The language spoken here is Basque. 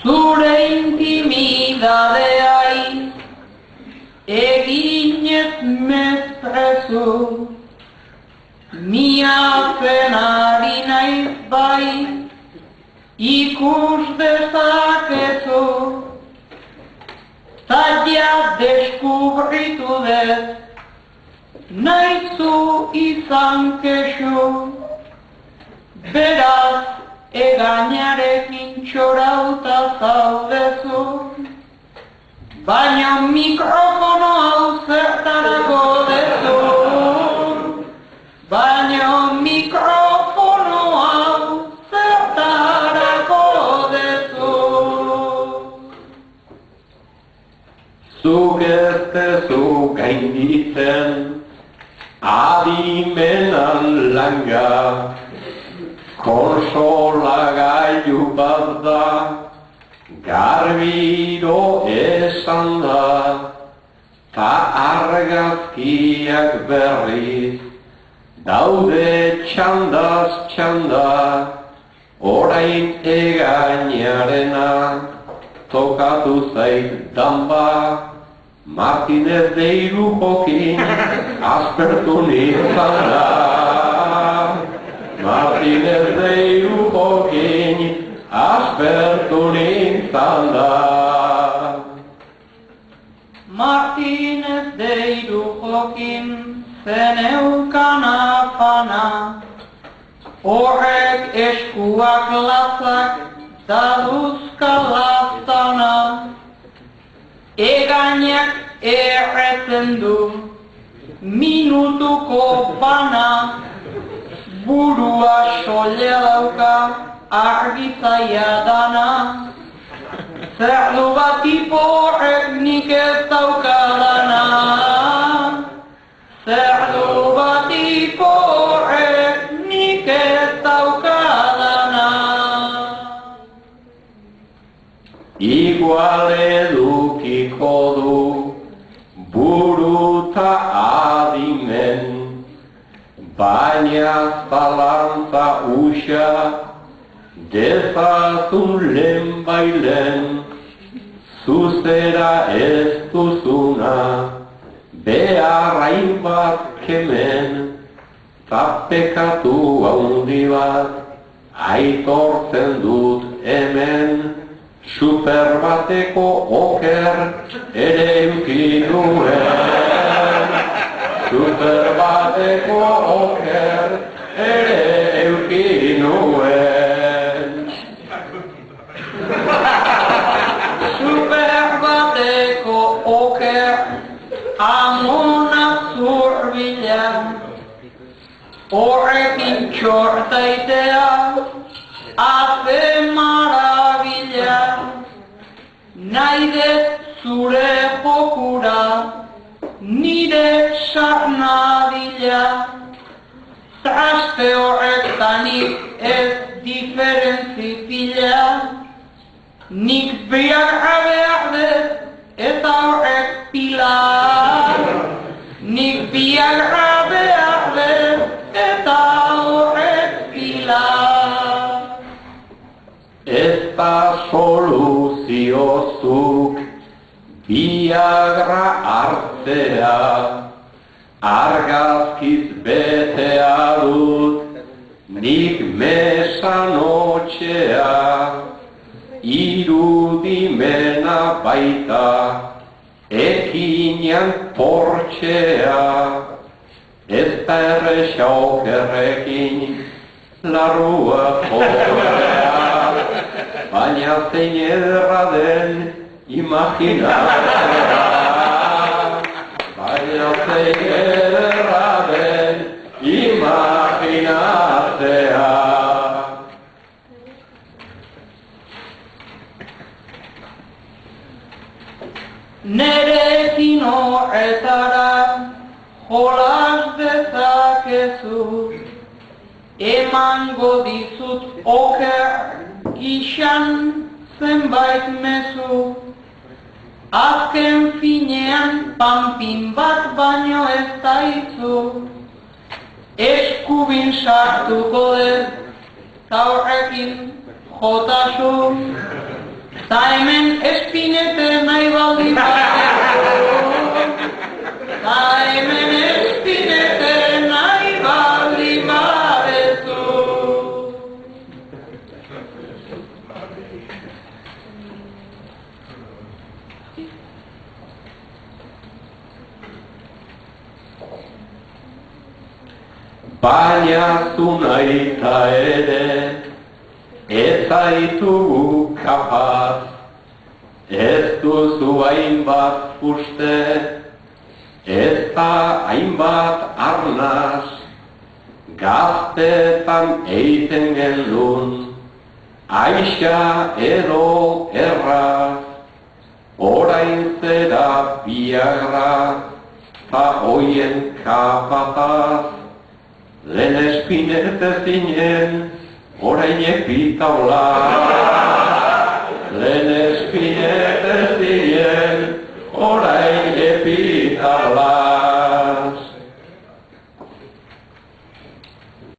Zure intimidadeai eginez mezprezu, miatzen ari naiz bai, ikus dezakezu, zaila deskubritu dez, nahizu izan kexu, beraz egainarekin txorauta zaudezu, baina mikrofono hau zertarako dezu, baina mikrofono hau zertarako dezu. Zuk ez dezu gainditzen, adimenan langa, konsolagailu bat da, garbiro esan da, ta argazkiak berriz, daude txandaz txanda, orain egainarena, tokatu zait danba, Martinez de Irujokin aspertu nintzen da. Martinez de Irujokin aspertu nintzen da. Martinez de Irujokin zeneukan afana, horrek eskuak lazak daduzka laztana, egainak erretzen du minutuko bana, burua soila dauka argizaia dana, zerdu bat iporrek nik ez daukadana, zerdu bat iporrek nik ez daukadana. Igual edukiko du buruta adimen, baina zalantza usa dezazun lehenbailen, zuzera ez duzuna, beharrain bat kemen, zapekatu handi bat, aitortzen dut hemen, super bateko oker ere euki nuen. Super bateko oker ere euki nuen. Super bateko oker amona zurbila, horrekin txortaitea hace maravilla, naide zure jokura nire sarnadila, traste horretanik ez diferentzi pila, nik biak behar dut eta horrek pila, nik biak behar dut eta horrek pila. Ez da soluziozuk Viagra hartzea, argazkiz betea dut, nik mesanotxea, irudimena baita, ekinean portxea, ez da erresa okerrekin, larrua jorea. Baina zein ederra den imaginatzea, baina zein ederra den imaginatzea. Nerekin horretara jolas dezakezu, emango dizut oker gixan zenbait mezu, azken finean panpin bat baino ez daizu, eskubin sartuko dez, ta horrekin jotasun, Ta hemen espinete nahi baldin badezu. Ta hemen espinete nahi baldin badezu. Baina zu nahita ere, ez zaitugu kapaz, ez duzu hainbat uste, ez da hainbat arnaz, gaztetan eiten geldun, aixa edo erraz, orain zera biagra, ta hoien kapataz, lehen espinete zinen, orain epitaula. Lehen espinete zinen, orain epitaula.